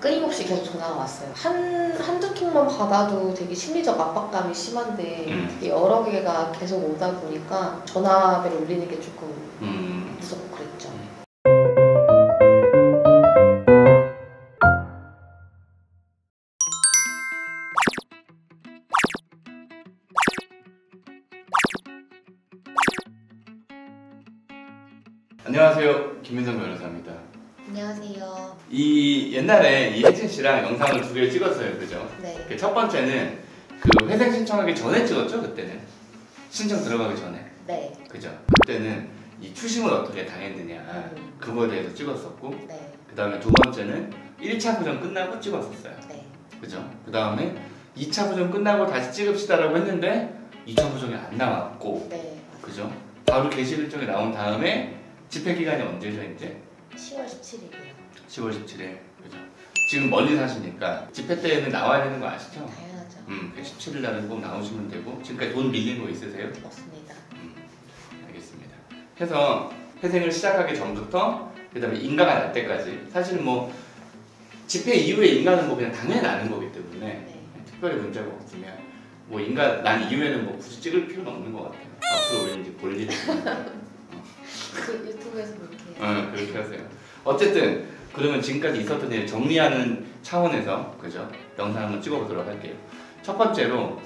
끊임없이 계속 전화가 왔어요. 한두 통만 받아도 되게 심리적 압박감이 심한데 되게 여러 개가 계속 오다 보니까 전화벨을 울리는 게 조금 무섭고 그랬죠. 안녕하세요, 김민성 변호사입니다. 안녕하세요. 옛날에 이혜진 씨랑 영상을 2개 찍었어요, 그죠? 네. 첫 번째는 그 회생 신청하기 전에 찍었죠, 그때는? 신청 들어가기 전에. 네. 그죠? 그때는 이 추심을 어떻게 당했느냐 그거에 대해서 찍었었고, 네. 그 다음에 두 번째는 1차 부정 끝나고 찍었었어요. 네. 그죠? 그 다음에 2차 부정 끝나고 다시 찍읍시다라고 했는데 2차 부정이 안 나왔고, 네. 그죠? 바로 게시 일정이 나온 다음에 집회 기간이 언제죠, 이제? 10월 17일이요. 10월 17일. 그죠? 지금 멀리 사시니까 집회 때에는 나와야 되는 거 아시죠? 당연하죠. 17일 날은 꼭 나오시면 되고, 지금까지 돈 밀린 거 있으세요? 없습니다. 알겠습니다. 해서 회생을 시작하기 전부터 그 다음에 인가가 날 때까지, 사실 뭐 집회 이후에 인가는 뭐 그냥 당연히 나는 거기 때문에 네. 특별히 문제가 없으면 뭐 인가 난 이후에는 뭐 굳이 찍을 필요는 없는 것 같아요. 앞으로 우리는 이제 볼 일이 그 유튜브에서 그렇게. 그렇게 하세요. 어쨌든 그러면 지금까지 있었던 일 정리하는 차원에서, 그죠? 영상 한번 찍어보도록 할게요. 첫 번째로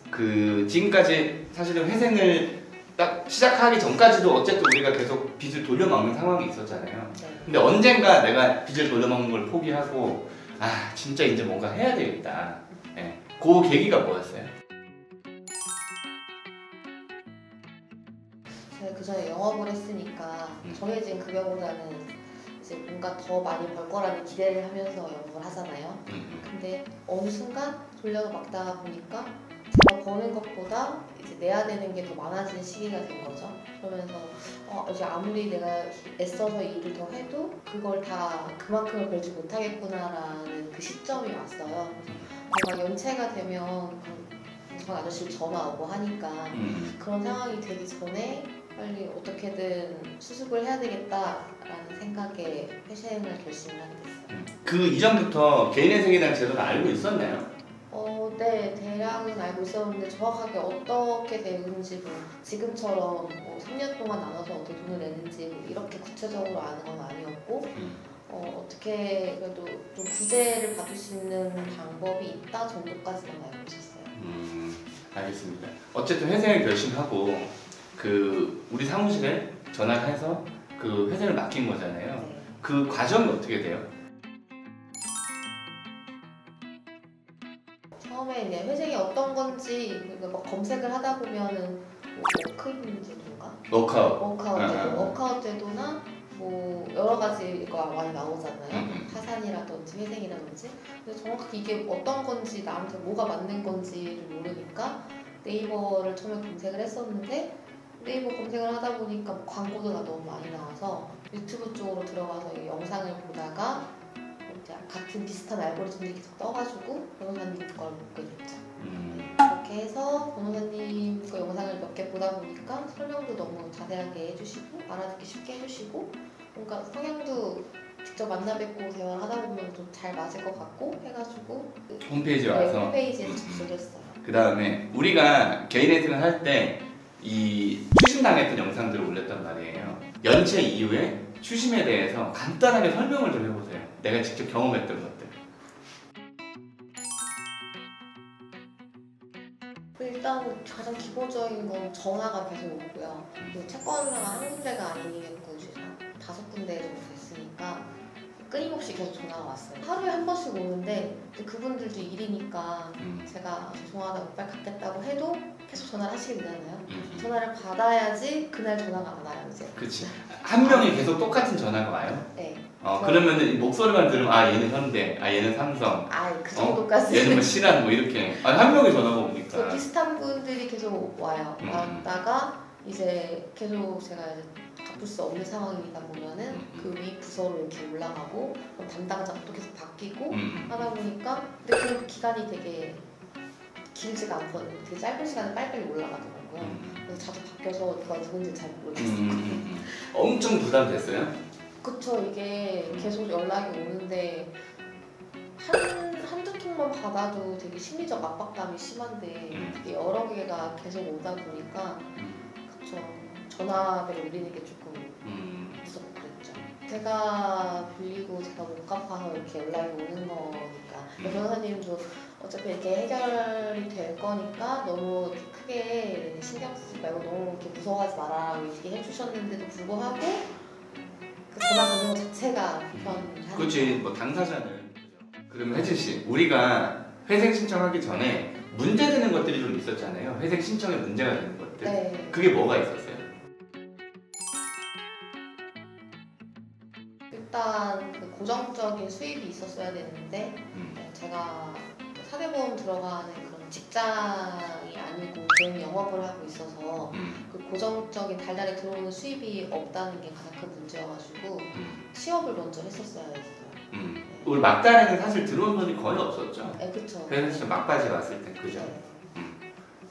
그 지금까지 사실은 회생을 딱 시작하기 전까지도 어쨌든 우리가 계속 빚을 돌려막는 상황이 있었잖아요. 네. 근데 언젠가 내가 빚을 돌려막는 걸 포기하고 진짜 이제 뭔가 해야 되겠다. 네. 그 계기가 뭐였어요? 제가 그 전에 영업을 했으니까 정해진 급여보다는 이제 뭔가 더 많이 벌 거라는 기대를 하면서 영업을 하잖아요. 근데 어느 순간 돌려서 막다가 보니까 제가 버는 것보다 이제 내야 되는 게 더 많아진 시기가 된 거죠. 그러면서 이제 아무리 내가 애써서 일을 더 해도 그걸 다 그만큼을 벌지 못하겠구나라는 그 시점이 왔어요. 뭔가 연체가 되면 전 아저씨 전화 오고 하니까 그런 상황이 되기 전에 빨리 어떻게든 수습을 해야 되겠다라는 생각에 회생을 결심하게 됐어요. 그 이전부터 개인회생에 대한 제도를 알고 있었나요? 네, 대략은 알고 있었는데 정확하게 어떻게 되는지 뭐 지금처럼 뭐 3년 동안 나눠서 어떻게 돈을 내는지 뭐 이렇게 구체적으로 아는 건 아니었고 어떻게 그래도 좀 구제를 받을 수 있는 방법이 있다 정도까지는 알고 있었어요. 알겠습니다. 어쨌든 회생을 결심하고 그 우리 사무실에 전화를 해서 그 회생을 맡긴 거잖아요. 네. 그 과정이 어떻게 돼요? 처음에 이제 회생이 어떤 건지 막 검색을 하다 보면은 워크인 제도인가? 워크아웃 제도나 뭐 여러 가지가 많이 나오잖아요. 파산이라든지 회생이라든지. 근데 정확히 이게 어떤 건지 나한테 뭐가 맞는 건지를 모르니까 네이버를 처음에 검색을 했었는데 네이버 검색을 하다 보니까 뭐 광고가 너무 많이 나와서 유튜브 쪽으로 들어가서 이 영상을 보다가 이제 같은 비슷한 알고리즘이 계속 떠가지고 변호사님 걸 보게 됐죠. 그렇게 해서 변호사님 그 영상을 몇 개 보다 보니까 설명도 너무 자세하게 해주시고 알아듣기 쉽게 해주시고 뭔가 성향도 직접 만나 뵙고 대화를 하다 보면 좀 잘 맞을 것 같고 해가지고 홈페이지에 와서 홈페이지에서 접속을 했어요. 그 다음에 우리가 개인회생을 할 때 이 추심당했던 영상들을 올렸단 말이에요. 연체 이후에 추심에 대해서 간단하게 설명을 좀 해보세요. 내가 직접 경험했던 것들. 일단 가장 기본적인 건 전화가 계속 오고요. 채권사가 한 군데가 아니겠고 이제 5군데 정도 됐으니까 끊임없이 계속 전화가 왔어요. 하루에 한 번씩 오는데 그분들도 일이니까 제가 죄송하다고 빨리 갚겠다고 해도 계속 전화를 하시게 되잖아요. 전화를 받아야지 그날 전화가 안 와요 이제. 그렇지. 한 명이 계속 똑같은 전화가 와요? 네. 그러면은 목소리만 들으면 얘는 현대, 얘는 삼성, 그 정도까지. 얘는 뭐 신한 뭐 이렇게 한 명이 전화가 오니까. 비슷한 분들이 계속 와요. 왔다가 이제 계속 제가 이제 갚을 수 없는 상황이다 보면은 그 위 부서로 이렇게 올라가고 담당자가 또 계속 바뀌고 하다 보니까 근데 그 기간이 되게 길지가 않거든요. 되게 짧은 시간에 빨리빨리 올라가더라고요. 그래서 자주 바뀌어서 누가 누군지 잘 모르겠어요. 엄청 부담됐어요? 그쵸. 이게 계속 연락이 오는데 번 받아도 되게 심리적 압박감이 심한데 되게 여러 개가 계속 오다 보니까 그쵸. 전화벨을 울리는 게 조금 무섭고 그랬죠. 제가 빌리고 제가 못 갚아서 이렇게 연락이 오는 거니까 변호사님도 어차피 이렇게 해결이 될 거니까 너무 이렇게 크게 신경 쓰지 말고 너무 이렇게 무서워하지 마라 얘기해 주셨는데도 불구하고 그 전화 받는 것 자체가 불편하니까. 그렇지. 뭐 당사자는. 그러면 혜진 씨, 우리가 회생 신청하기 전에 문제되는 것들이 좀 있었잖아요. 회생 신청에 문제가 되는 것들. 네. 그게 뭐가 있었어요? 일단 그 고정적인 수입이 있었어야 되는데 제가 사대보험 들어가는 그런 직장이 아니고 개인 영업을 하고 있어서 그 고정적인 달달에 들어오는 수입이 없다는 게 가장 큰 문제여가지고 취업을 먼저 했었어야 했어요. 우리 막달에는 사실 들어온 돈이 거의 없었죠. 네, 그렇죠. 그래서 진짜 막바지 왔을 때, 그죠? 네.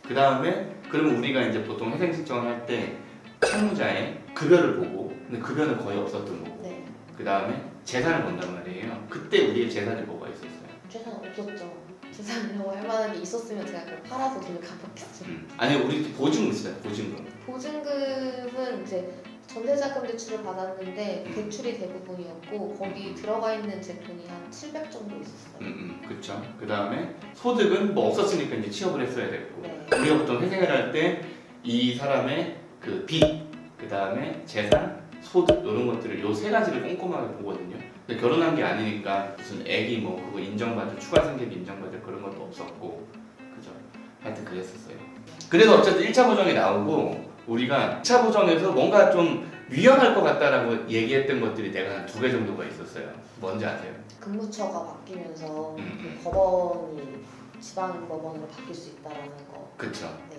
그 다음에 그러면 우리가 이제 보통 회생 신청을 할 때 채무자의 급여를 보고, 근데 급여는 거의 없었던 거고, 네. 그 다음에 재산을 본단 말이에요. 그때 우리의 재산이 뭐가 있었어요? 재산 없었죠. 재산이라고 할 만한 게 있었으면 제가 그걸 팔아서 돈을 갚았겠죠. 아니 우리 보증금 있잖아요. 보증금. 보증금은 이제 전세자금 대출을 받았는데 대출이 대부분이었고 거기 들어가 있는 제 돈이 한 700 정도 있었어요. 그렇죠. 그 다음에 소득은 뭐 없었으니까 이제 취업을 했어야 됐고, 네. 우리가 보통 회생을 할 때 이 사람의 그 빚, 그 다음에 재산, 소득 이런 것들을 요 세 가지를 꼼꼼하게 보거든요. 근데 결혼한 게 아니니까 무슨 애기 뭐 그거 인정받을 추가 생계비 인정받을 그런 것도 없었고, 그죠? 하여튼 그랬었어요. 그래서 어쨌든 1차 보정이 나오고 우리가 2차 보정에서 뭔가 좀 위험할 것 같다라고 얘기했던 것들이 내가 한 2개 정도가 있었어요. 뭔지 아세요? 근무처가 바뀌면서 그 법원이 지방법원으로 바뀔 수 있다라는 거. 그쵸. 네.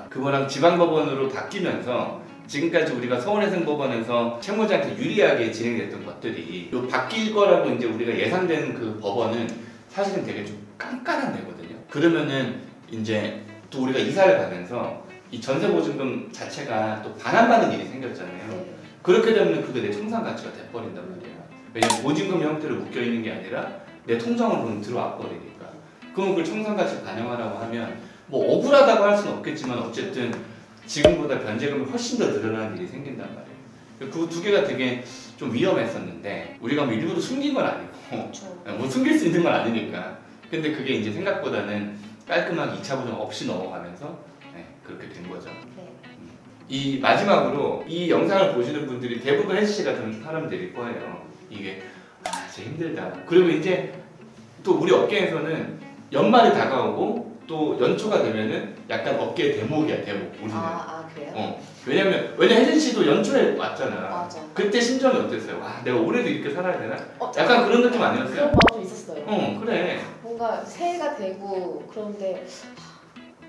그거랑 지방법원으로 바뀌면서 지금까지 우리가 서울해생법원에서 채무자한테 유리하게 진행됐던 것들이 요 바뀔 거라고 이제 우리가 예상되는 그 법원은 사실은 되게 좀 깐깐한 데거든요. 그러면은 이제 또 우리가 이사를 가면서 이 전세보증금 자체가 또 반환받는 일이 생겼잖아요. 네. 그렇게 되면 그게 내 청산 가치가 돼버린단 말이에요. 왜냐면 보증금 형태로 묶여 있는 게 아니라 내 통장으로 들어와 버리니까. 그럼 그걸 청산 가치 반영하라고 하면 뭐 억울하다고 할 수는 없겠지만 어쨌든 지금보다 변제금이 훨씬 더 늘어나는 일이 생긴단 말이에요. 그 2개가 되게 좀 위험했었는데 우리가 뭐 일부러 숨긴 건 아니고 그렇죠. 뭐 숨길 수 있는 건 아니니까. 근데 그게 이제 생각보다는 깔끔하게 2차 보정 없이 넘어가면서 그렇게 된 거죠. 네. 이 마지막으로 이 영상을 보시는 분들이 대부분 혜지 씨 같은 사람들일 거예요. 이게 진짜 힘들다. 그리고 이제 또 우리 업계에서는 연말이 다가오고 또 연초가 되면은 약간 업계의 대목이야, 대목. 우리는. 그래요? 왜냐면 혜진 씨도 연초에 왔잖아. 맞아. 그때 심정이 어땠어요? 와, 내가 올해도 이렇게 살아야 되나? 약간 그런 느낌 아니었어요? 그런 마음도 있었어요. 그래. 뭔가 새해가 되고 그런데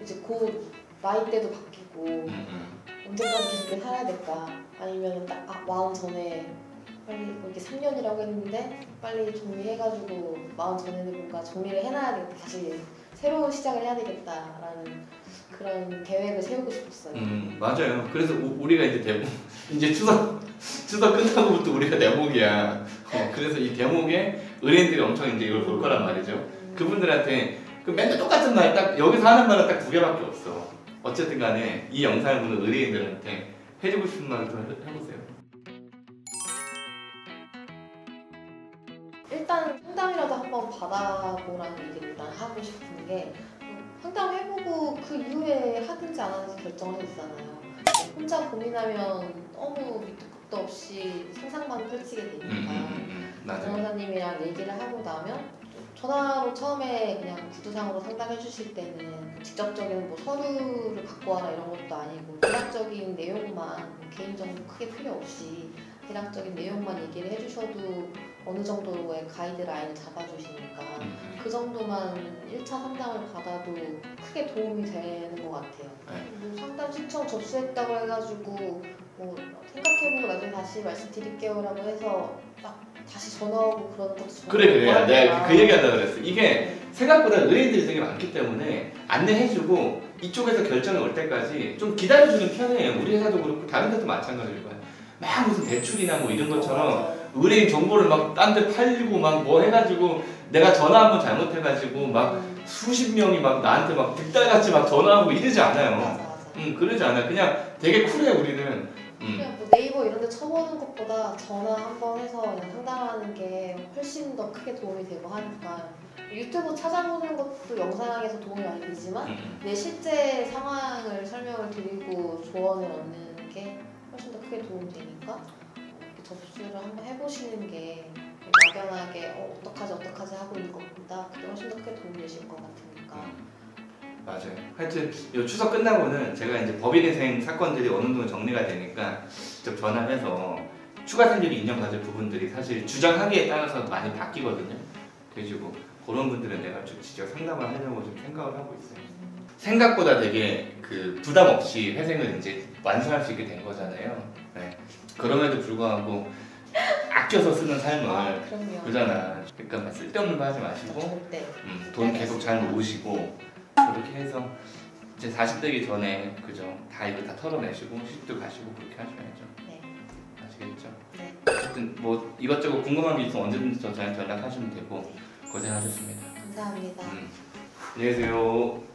이제 곧 나이대도 바뀌고 언제까지 계속 이렇게 살아야 될까? 아니면 딱 마흔 전에 빨리 이렇게 3년이라고 했는데 빨리 정리해가지고 마흔 전에는 뭔가 정리를 해놔야겠다. 다시 새로운 시작을 해야 되겠다라는 그런 계획을 세우고 싶었어요. 맞아요. 그래서 우리가 이제 대목 이제 추석 끝나고부터 우리가 대목이야. 그래서 이 대목에 의뢰인들이 엄청 이제 이걸 볼 거란 말이죠. 그분들한테 그 맨날 똑같은 말 딱 여기서 하는 말은 딱 2개밖에 없어. 어쨌든 간에 이 영상을 보는 의뢰인들한테 해주고 싶은 말을 좀 해보세요. 일단 상담이라도 한번 받아보라는 얘기를 일단 하고 싶은 게 상담해보고 그 이후에 하든지 안 하든지 결정할 수 있잖아요. 혼자 고민하면 너무 밑도 끝도 없이 상상만 펼치게 되니까 변호사님이랑 얘기를 하고 나면 전화로 처음에 그냥 구두상으로 상담해 주실 때는 직접적인 뭐 서류를 갖고 와라 이런 것도 아니고 대략적인 내용만 개인정보 크게 필요 없이 대략적인 내용만 얘기를 해주셔도 어느 정도의 가이드라인을 잡아주시니까 그 정도만 1차 상담을 받아도 크게 도움이 되는 것 같아요. 뭐 상담 신청 접수했다고 해가지고 뭐 생각해보고 나중에 다시 말씀드릴게요라고 해서 딱 다시 전화 오고 그러는 것도 그래 내가 그 얘기하려고 그랬어. 이게 생각보다 의뢰인들이 되게 많기 때문에 안내해주고 이쪽에서 결정이 올 때까지 좀 기다려주는 편이에요. 우리 회사도 그렇고 다른 데도 마찬가지일 거예요. 막 무슨 대출이나 뭐 이런 것처럼 의뢰인 정보를 막 딴 데 팔리고 막 뭐 해가지고 내가 전화 한번 잘못해가지고 막 수십 명이 막 나한테 막 득달같이 막 전화하고 이러지 않아요. 맞아. 그러지 않아요. 그냥 되게 쿨해 우리는. 그냥 뭐 네이버 이런 데 쳐보는 것보다 전화 한번 해서 그냥 상담하는 게 훨씬 더 크게 도움이 되고 하니까 유튜브 찾아보는 것도 영상에서 도움이 많이 되지만 내 실제 상황을 설명을 드리고 조언을 얻는 게 훨씬 더 크게 도움이 되니까 이렇게 접수를 한번 해보시는 게 막연하게 어떡하지 하고 있는 것보다 그게 훨씬 더 크게 도움이 되실 것 같으니까. 맞아요. 하여튼 이 추석 끝나고는 제가 이제 법인회생 사건들이 어느 정도 정리가 되니까 직접 전화를 해서 추가 생리를 인정받을 부분들이 사실 주장하기에 따라서 많이 바뀌거든요. 그래가지고 그런 분들은 내가 좀 직접 상담을 하려고 좀 생각을 하고 있어요. 생각보다 되게 그 부담 없이 회생을 이제 완수할 수 있게 된 거잖아요. 네. 그럼에도 불구하고 아껴서 쓰는 삶을 그러잖아. 그러니까 쓸데없는 거 하지 마시고 돈 계속 잘 모으시고 그렇게 해서 이제 40대기 전에 그죠? 다 이거 다 털어내시고 시집도 가시고 그렇게 하셔야죠. 네. 아시겠죠? 네. 어쨌든 뭐 이것저것 궁금한 게 있으면 언제든지 저한테 연락하시면 되고 고생하셨습니다. 감사합니다. 안녕히 계세요.